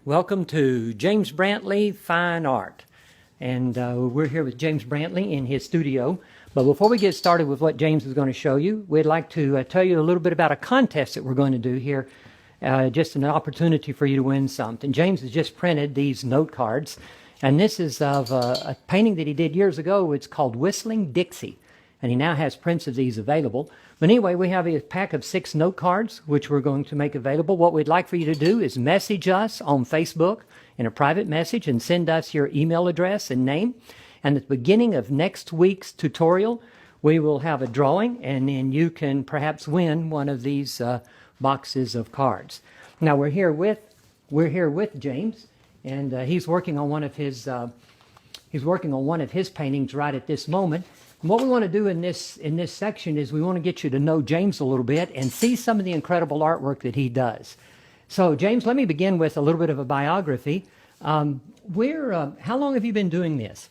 Welcome to James Brantley Fine Art. And we're here with James Brantley in his studio. But before we get started with what James is going to show you, we'd like to tell you a little bit about a contest that we're going to do here. Just an opportunity for you to win something. James has just printed these note cards. And this is of a painting that he did years ago. It's called Whistling Dixie. And he now has prints of these available. But anyway, we have a pack of 6 note cards, which we're going to make available. What we'd like for you to do is message us on Facebook in a private message and send us your email address and name. And at the beginning of next week's tutorial, we will have a drawing, and then you can perhaps win one of these boxes of cards. Now we're here with James, and he's working on one of his paintings right at this moment. And what we want to do in this section is we want to get you to know James a little bit and see some of the incredible artwork that he does. So, James, let me begin with a little bit of a biography. How long have you been doing this?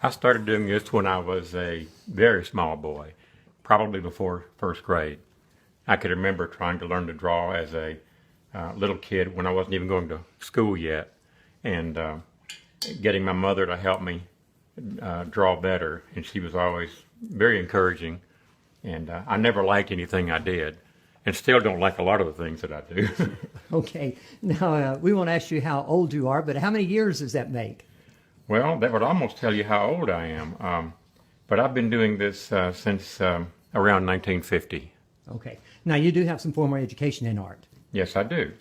I started doing this when I was a very small boy, probably before first grade. I could remember trying to learn to draw as a little kid when I wasn't even going to school yet, and getting my mother to help me draw better, and she was always very encouraging, and I never liked anything I did, and still don't like a lot of the things that I do. Okay, now we won't ask you how old you are, but how many years does that make? Well, that would almost tell you how old I am, but I've been doing this since around 1950. Okay, now you do have some formal education in art. Yes, I do.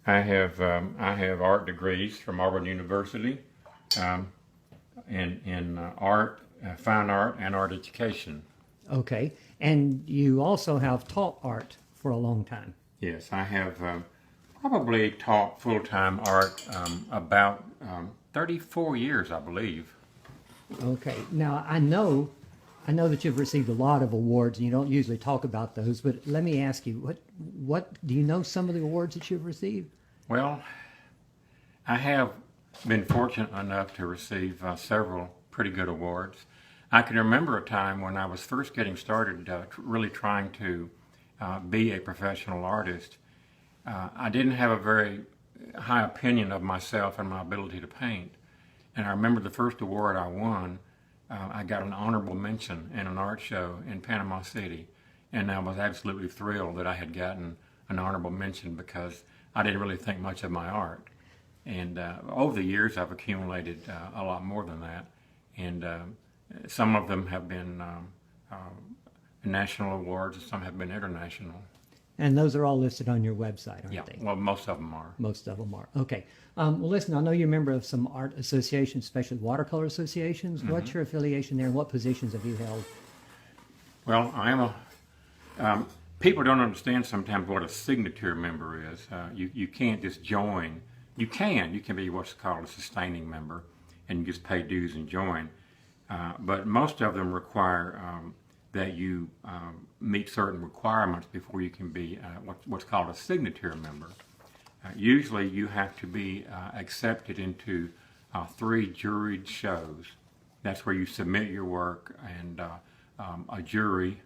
I have art degrees from Auburn University, in art, fine art, and art education. Okay, and you also have taught art for a long time. Yes, I have probably taught full-time art about 34 years, I believe. Okay, now I know that you've received a lot of awards, and you don't usually talk about those, but let me ask you, what do you know some of the awards that you've received? Well, I have been fortunate enough to receive several pretty good awards. I can remember a time when I was first getting started, really trying to be a professional artist. I didn't have a very high opinion of myself and my ability to paint. And I remember the first award I won, I got an honorable mention in an art show in Panama City. And I was absolutely thrilled that I had gotten an honorable mention because I didn't really think much of my art. And over the years, I've accumulated a lot more than that. And some of them have been national awards, and some have been international. And those are all listed on your website, aren't they? Yeah, well, most of them are. Most of them are. Okay. Well, listen, I know you're a member of some art associations, especially watercolor associations. Mm-hmm. What's your affiliation there, and what positions have you held? Well, I am people don't understand sometimes what a signature member is. You can't just join. You can be what's called a sustaining member, and you just pay dues and join. But most of them require that you meet certain requirements before you can be what's called a signature member. Usually you have to be accepted into 3 juried shows. That's where you submit your work, and a jury,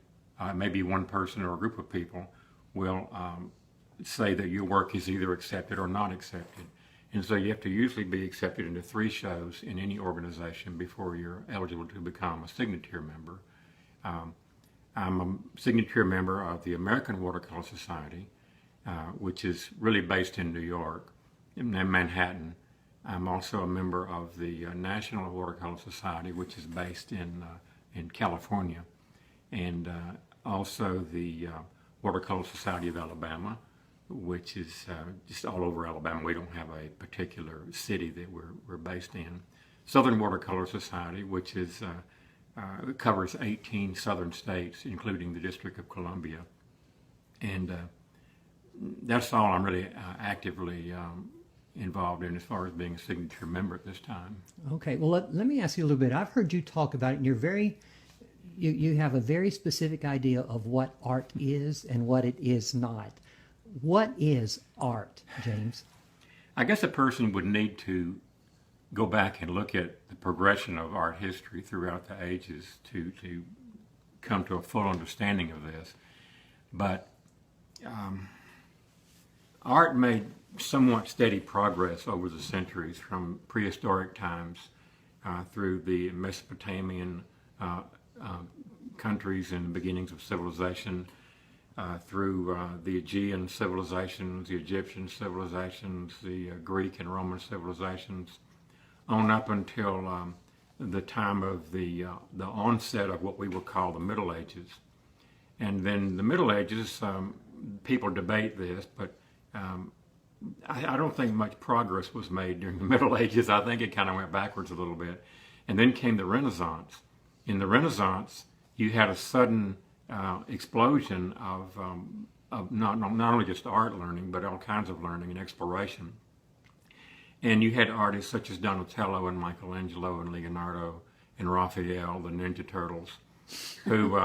maybe one person or a group of people, will say that your work is either accepted or not accepted. And so you have to usually be accepted into 3 shows in any organization before you're eligible to become a signature member. I'm a signature member of the American Watercolor Society, which is really based in New York, in Manhattan. I'm also a member of the National Watercolor Society, which is based in California, and also the Watercolor Society of Alabama, which is just all over Alabama. We don't have a particular city that we're based in. Southern Watercolor Society, which is covers 18 southern states, including the District of Columbia. And that's all I'm really actively involved in as far as being a signature member at this time. Okay, well, let me ask you a little bit. I've heard you talk about it, and you have a very specific idea of what art is and what it is not. What is art, James? I guess a person would need to go back and look at the progression of art history throughout the ages to come to a full understanding of this. But art may somewhat steady progress over the centuries, from prehistoric times through the Mesopotamian countries and the beginnings of civilization, through the Aegean civilizations, the Egyptian civilizations, the Greek and Roman civilizations, on up until the time of the onset of what we would call the Middle Ages. And then the Middle Ages, people debate this, but I don't think much progress was made during the Middle Ages. I think it kind of went backwards a little bit. And then came the Renaissance. In the Renaissance, you had a sudden explosion of not only just art learning, but all kinds of learning and exploration. And you had artists such as Donatello and Michelangelo and Leonardo and Raphael, the Ninja Turtles, who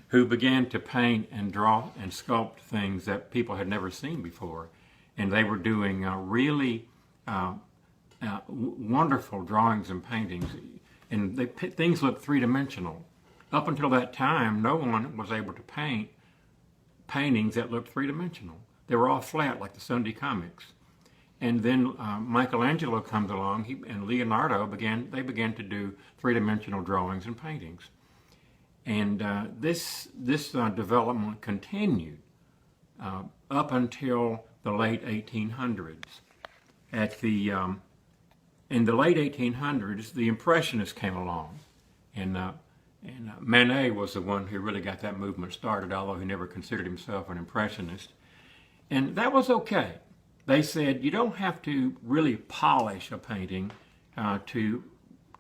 who began to paint and draw and sculpt things that people had never seen before. And they were doing really wonderful drawings and paintings. And things looked three-dimensional. Up until that time, no one was able to paint paintings that looked three-dimensional. They were all flat, like the Sunday comics. And then Michelangelo comes along, and Leonardo began to do three-dimensional drawings and paintings. And this development continued up until the late 1800s. In the late 1800s, the Impressionists came along, and Manet was the one who really got that movement started, although he never considered himself an Impressionist. And that was okay. They said you don't have to really polish a painting to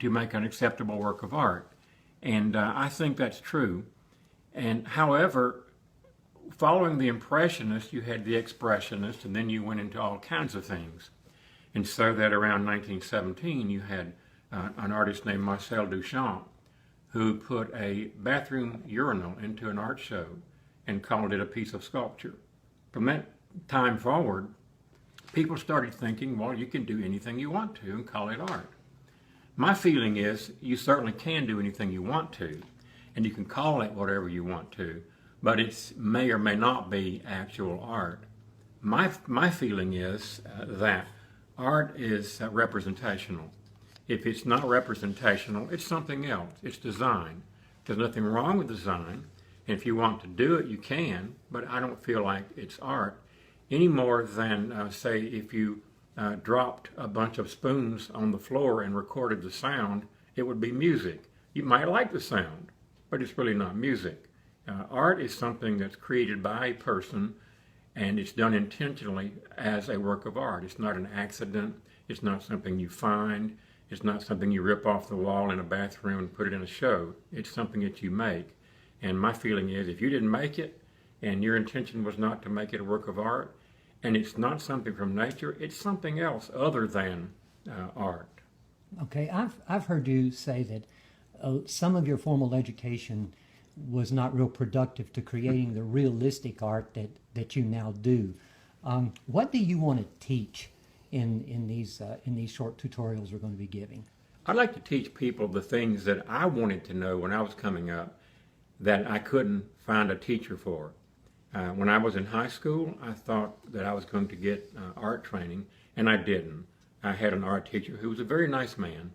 make an acceptable work of art. And I think that's true. And however, following the Impressionists, you had the Expressionists, and then you went into all kinds of things. And so that around 1917, you had an artist named Marcel Duchamp, who put a bathroom urinal into an art show and called it a piece of sculpture. From that time forward, people started thinking, well, you can do anything you want to and call it art. My feeling is you certainly can do anything you want to, and you can call it whatever you want to, but it may or may not be actual art. My feeling is that art is representational. If it's not representational, it's something else. It's design. There's nothing wrong with design, and if you want to do it, you can, but I don't feel like it's art any more than, say, if you dropped a bunch of spoons on the floor and recorded the sound, it would be music. You might like the sound, but it's really not music. Art is something that's created by a person, and it's done intentionally as a work of art. It's not an accident. It's not something you find. It's not something you rip off the wall in a bathroom and put it in a show. It's something that you make. And my feeling is if you didn't make it and your intention was not to make it a work of art, and it's not something from nature, it's something else other than art. Okay, I've heard you say that some of your formal education was not real productive to creating the realistic art that you now do. What do you want to teach in these short tutorials we're going to be giving? I'd like to teach people the things that I wanted to know when I was coming up that I couldn't find a teacher for. When I was in high school, I thought that I was going to get art training, and I didn't. I had an art teacher who was a very nice man,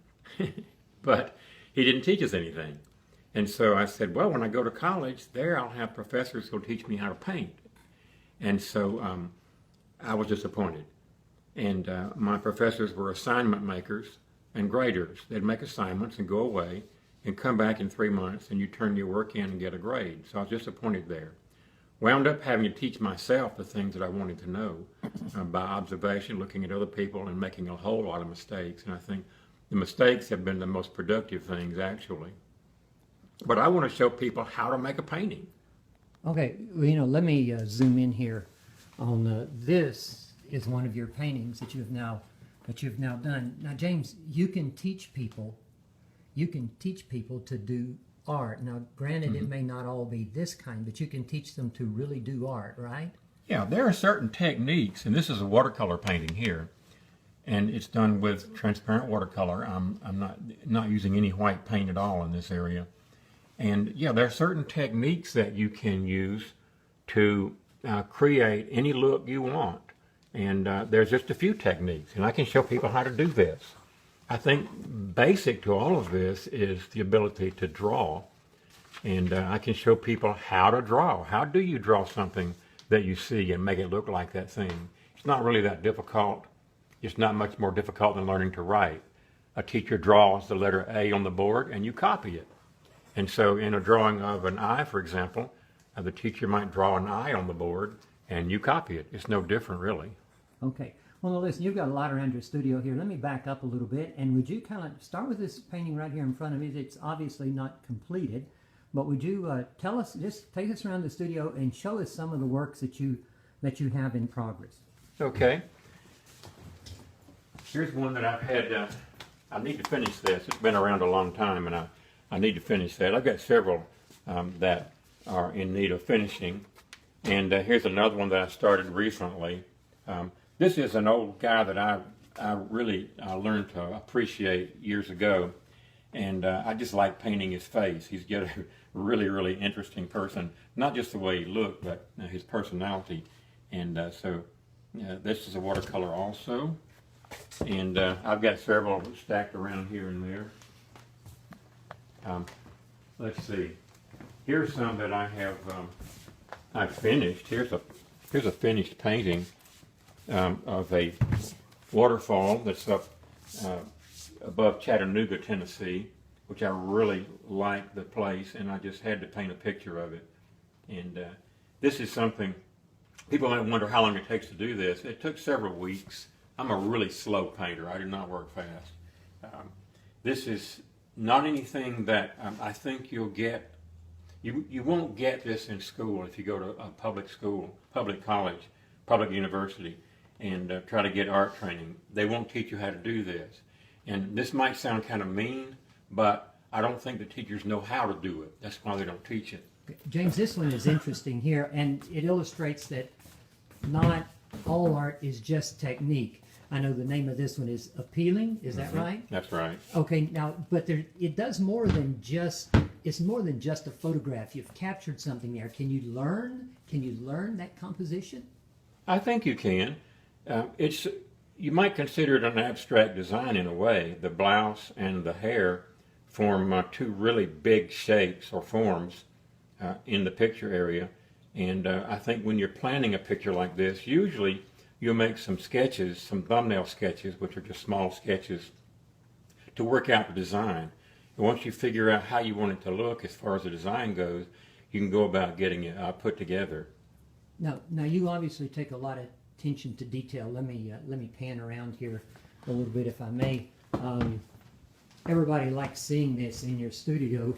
but he didn't teach us anything. And so I said, well, when I go to college, there I'll have professors who'll teach me how to paint. And so I was disappointed. And my professors were assignment makers and graders. They'd make assignments and go away and come back in 3 months, and you turn your work in and get a grade. So I was disappointed there. Wound up having to teach myself the things that I wanted to know by observation, looking at other people and making a whole lot of mistakes. And I think the mistakes have been the most productive things, actually. But I want to show people how to make a painting. Okay, well, let me zoom in here on this is one of your paintings that you've now done. Now, James, you can teach people to do art. Now, granted, it may not all be this kind, but you can teach them to really do art, right? Yeah, there are certain techniques, and this is a watercolor painting here, and it's done with transparent watercolor. I'm not using any white paint at all in this area. And yeah, there are certain techniques that you can use to create any look you want. And there's just a few techniques, and I can show people how to do this. I think basic to all of this is the ability to draw. And I can show people how to draw. How do you draw something that you see and make it look like that thing? It's not really that difficult. It's not much more difficult than learning to write. A teacher draws the letter A on the board and you copy it. And so in a drawing of an eye, for example, the teacher might draw an eye on the board and you copy it. It's no different, really. Okay. Well, now listen, you've got a lot around your studio here. Let me back up a little bit. And would you kind of start with this painting right here in front of me? It's obviously not completed. But would you tell us, just take us around the studio and show us some of the works that you have in progress? Okay. Here's one that I've had. I need to finish this. It's been around a long time, and I need to finish that. I've got several that are in need of finishing. And here's another one that I started recently. This is an old guy that I really learned to appreciate years ago. And I just like painting his face. He's got a really, really interesting person. Not just the way he looked, but his personality. And so this is a watercolor also. And I've got several stacked around here and there. Let's see. Here's some that I have I've finished. Here's a finished painting of a waterfall that's up above Chattanooga, Tennessee, which I really like the place, and I just had to paint a picture of it. And this is something, people might wonder how long it takes to do this. It took several weeks. I'm a really slow painter. I do not work fast. This is not anything that I think you'll get. You won't get this in school if you go to a public school, public college, public university, and try to get art training. They won't teach you how to do this. And this might sound kind of mean, but I don't think the teachers know how to do it. That's why they don't teach it. James, this one is interesting here, and it illustrates that not all art is just technique. I know the name of this one is Appealing. Is that right? That's right. Okay, now, but it does more than just, it's more than just a photograph. You've captured something there. Can you learn that composition? I think you can. You might consider it an abstract design in a way. The blouse and the hair form two really big shapes or forms in the picture area. And I think when you're planning a picture like this, usually you'll make some sketches, some thumbnail sketches, which are just small sketches, to work out the design. And once you figure out how you want it to look as far as the design goes, you can go about getting it put together. Now you obviously take a lot of attention to detail. Let me pan around here a little bit, if I may. Everybody likes seeing this in your studio.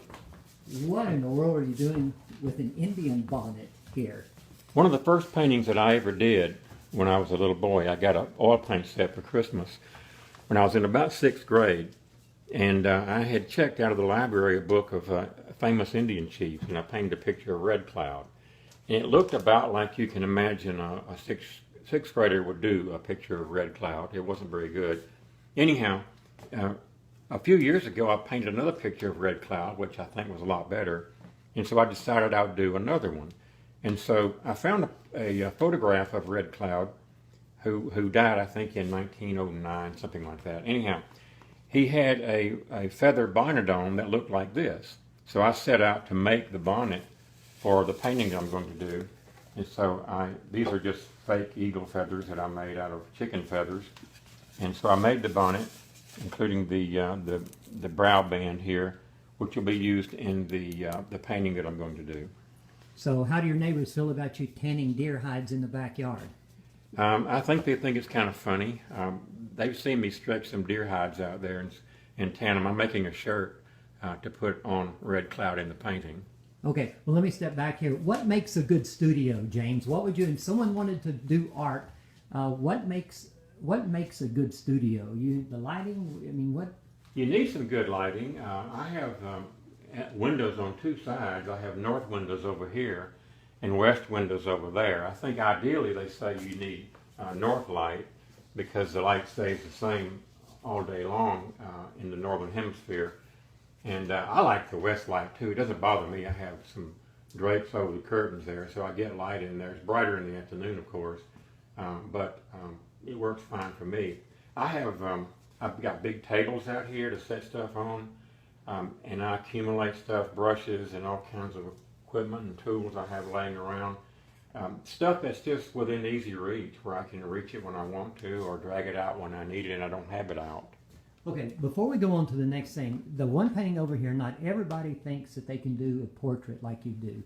What in the world are you doing with an Indian bonnet here? One of the first paintings that I ever did when I was a little boy, I got an oil paint set for Christmas when I was in about 6th grade. And I had checked out of the library a book of famous Indian chiefs, and I painted a picture of Red Cloud. And it looked about like you can imagine a sixth grader would do a picture of Red Cloud. It wasn't very good. Anyhow, a few years ago I painted another picture of Red Cloud, which I think was a lot better. And so I decided I would do another one. And so I found a photograph of Red Cloud, who died, I think, in 1909, something like that. Anyhow, he had a feather bonnet on that looked like this. So I set out to make the bonnet for the painting I'm going to do. And so these are just fake eagle feathers that I made out of chicken feathers. And so I made the bonnet, including the brow band here, which will be used in the painting that I'm going to do. So how do your neighbors feel about you tanning deer hides in the backyard? I think they think it's kind of funny. They've seen me stretch some deer hides out there and tan them. I'm making a shirt to put on Red Cloud in the painting. Okay, well, let me step back here. What makes a good studio, James? What would you, if someone wanted to do art, what makes a good studio? The lighting, I mean, what? You need some good lighting. I have windows on two sides. I have north windows over here and west windows over there. I think ideally they say you need north light because the light stays the same all day long in the northern hemisphere. And I like the west light too. It doesn't bother me. I have some drapes over the curtains there, so I get light in there. It's brighter in the afternoon, of course. but it works fine for me. I've got big tables out here to set stuff on, and I accumulate stuff, brushes and all kinds of equipment and tools I have laying around. Stuff that's just within easy reach, where I can reach it when I want to or drag it out when I need it and I don't have it out. Okay, before we go on to the next thing, the one painting over here, not everybody thinks that they can do a portrait like you do.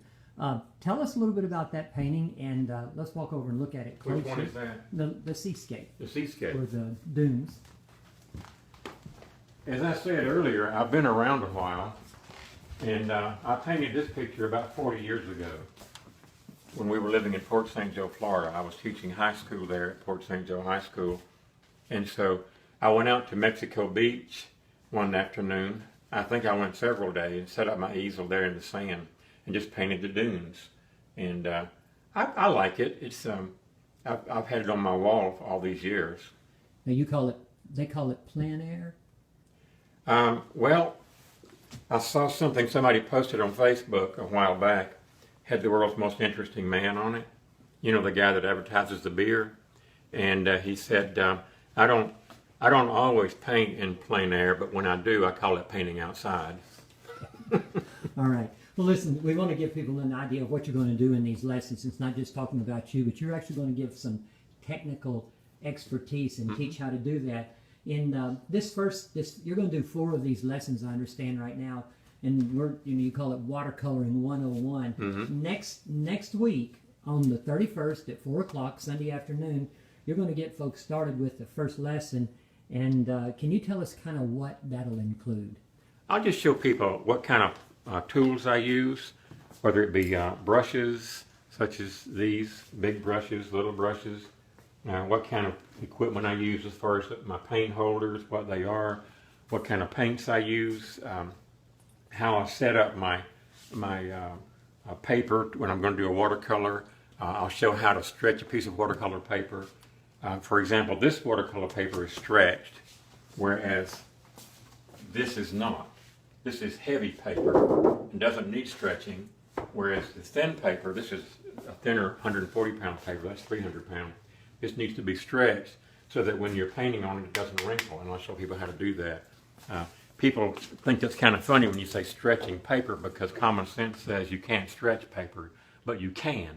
Tell us a little bit about that painting, and let's walk over and look at it closer. Which one is that? The seascape. The seascape. Or the dunes. As I said earlier, I've been around a while, and I painted this picture about 40 years ago when we were living in Port St. Joe, Florida. I was teaching high school there at Port St. Joe High School, and so I went out to Mexico Beach one afternoon. I think I went several days and set up my easel there in the sand and just painted the dunes. And I like it. It's I've had it on my wall for all these years. Now they call it plein air? Well, I saw something somebody posted on Facebook a while back, had the world's most interesting man on it. You know, the guy that advertises the beer. And he said, I don't always paint in plein air, but when I do, I call it painting outside. All right. Well, listen, we want to give people an idea of what you're going to do in these lessons. It's not just talking about you, but you're actually going to give some technical expertise and teach how to do that. In you're going to do 4 of these lessons, I understand right now, and you call it Watercoloring 101. Next week on the 31st at 4 o'clock Sunday afternoon, you're going to get folks started with the first lesson. And can you tell us kind of what that'll include? I'll just show people what kind of tools I use, whether it be brushes, such as these, big brushes, little brushes, what kind of equipment I use as far as my paint holders, what they are, what kind of paints I use, how I set up my paper when I'm going to do a watercolor. I'll show how to stretch a piece of watercolor paper. For example, this watercolor paper is stretched, whereas this is not. This is heavy paper and doesn't need stretching, whereas the thin paper, this is a thinner 140-pound paper, that's 300 pounds. This needs to be stretched so that when you're painting on it, it doesn't wrinkle, and I'll show people how to do that. People think that's kind of funny when you say stretching paper, because common sense says you can't stretch paper, but you can.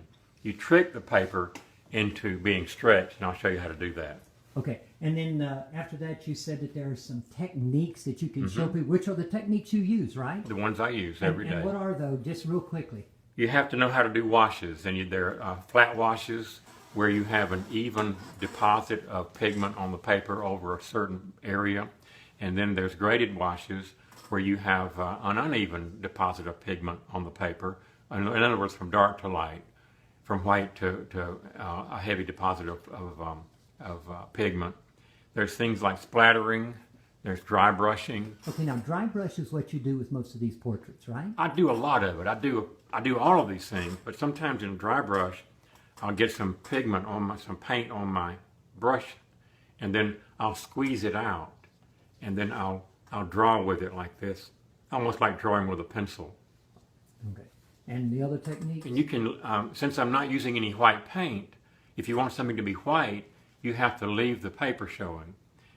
You trick the paper into being stretched, and I'll show you how to do that. Okay, and then after that you said that there are some techniques that you can show people. Which are the techniques you use, right? The ones I use every day. And what are those, just real quickly? You have to know how to do washes, and there are flat washes where you have an even deposit of pigment on the paper over a certain area, and then there's graded washes where you have an uneven deposit of pigment on the paper. In other words, from dark to light, from white to a heavy deposit of pigment. There's things like splattering. There's dry brushing. Okay, now dry brush is what you do with most of these portraits, right? I do a lot of it. I do all of these things, but sometimes in dry brush, I'll get some pigment on some paint on my brush, and then I'll squeeze it out, and then I'll draw with it like this, almost like drawing with a pencil. Okay. And the other technique? And you can, since I'm not using any white paint, if you want something to be white, you have to leave the paper showing.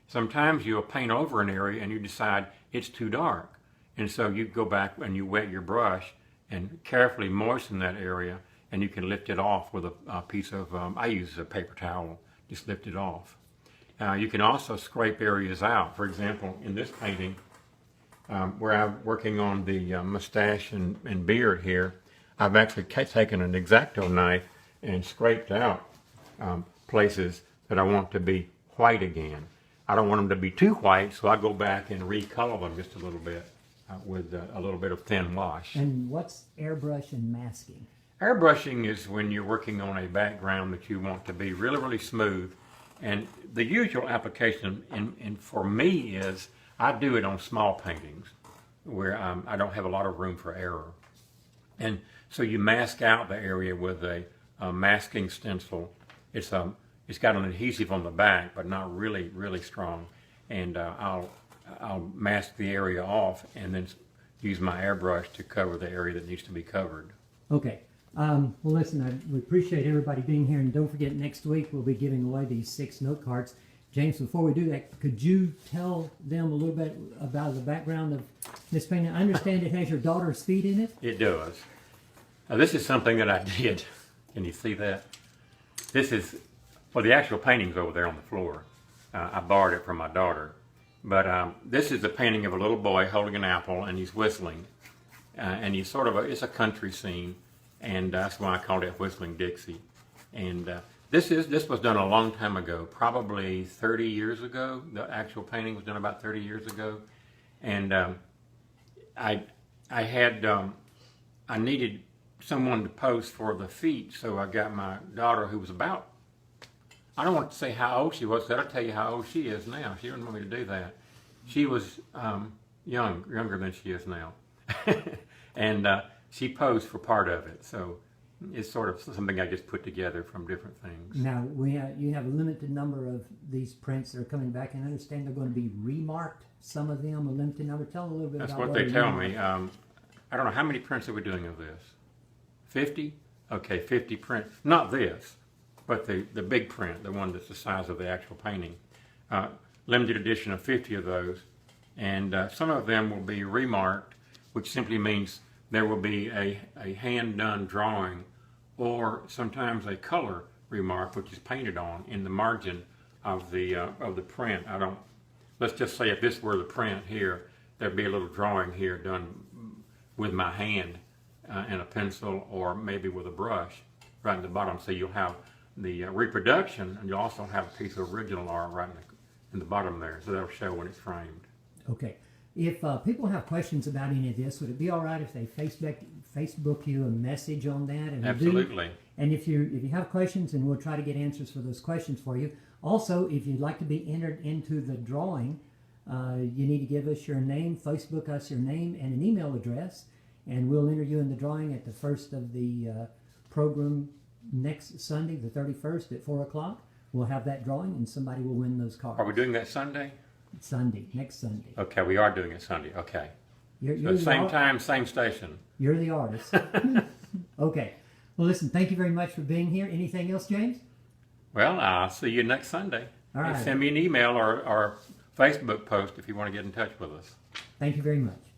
Sometimes you'll paint over an area and you decide it's too dark, and so you go back and you wet your brush and carefully moisten that area, and you can lift it off with a piece of, I use a paper towel, just lift it off. You can also scrape areas out. For example, in this painting, where I'm working on the mustache and beard here, I've actually taken an X-Acto knife and scraped out places that I want to be white again. I don't want them to be too white, so I go back and recolor them just a little bit with a little bit of thin wash. And what's airbrush and masking? Airbrushing is when you're working on a background that you want to be really, really smooth. And the usual application for me is I do it on small paintings where I don't have a lot of room for error. And so you mask out the area with a masking stencil. It's got an adhesive on the back, but not really, really strong. And I'll mask the area off and then use my airbrush to cover the area that needs to be covered. Okay. Well, listen, we appreciate everybody being here, and don't forget, next week we'll be giving away these 6 note cards. James, before we do that, could you tell them a little bit about the background of this painting? I understand it has your daughter's feet in it. It does. This is something that I did. Can you see that? This is, well, the actual painting's over there on the floor. I borrowed it from my daughter. But this is a painting of a little boy holding an apple, and he's whistling. And he's sort of it's a country scene, and that's why I called it Whistling Dixie. And this was done a long time ago, probably 30 years ago. The actual painting was done about 30 years ago. And I needed someone to pose for the feet, so I got my daughter, who was about, I don't want to say how old she was, because that'll tell you how old she is now. She didn't want me to do that. She was younger than she is now. And she posed for part of it, so it's sort of something I just put together from different things. Now, you have a limited number of these prints that are coming back, and I understand they're going to be remarked, some of them, a limited number. Tell a little bit That's about what they tell me. I don't know, how many prints are we doing of this? 50? Okay, 50 prints. Not this, but the big print, the one that's the size of the actual painting. Limited edition of 50 of those. And some of them will be remarked, which simply means there will be a hand-done drawing, or sometimes a color remark, which is painted on in the margin of the print. Let's just say if this were the print here, there'd be a little drawing here done with my hand and a pencil, or maybe with a brush right in the bottom. So you'll have the reproduction, and you'll also have a piece of original art right in the bottom there. So that'll show when it's framed. Okay. If people have questions about any of this, would it be all right if they Facebook you a message on that? And Absolutely. And if you have questions, and we'll try to get answers for those questions for you. Also, if you'd like to be entered into the drawing, you need to give us your name, Facebook us your name and an email address, and we'll enter you in the drawing at the first of the program next Sunday, the 31st at 4 o'clock. We'll have that drawing, and somebody will win those cards. Are we doing that Sunday? Sunday, next Sunday. Okay, we are doing it Sunday. Okay. You're So same time, same station. You're the artist. Okay. Well, listen, thank you very much for being here. Anything else, James? Well, I'll see you next Sunday. All right. Send me an email or Facebook post if you want to get in touch with us. Thank you very much.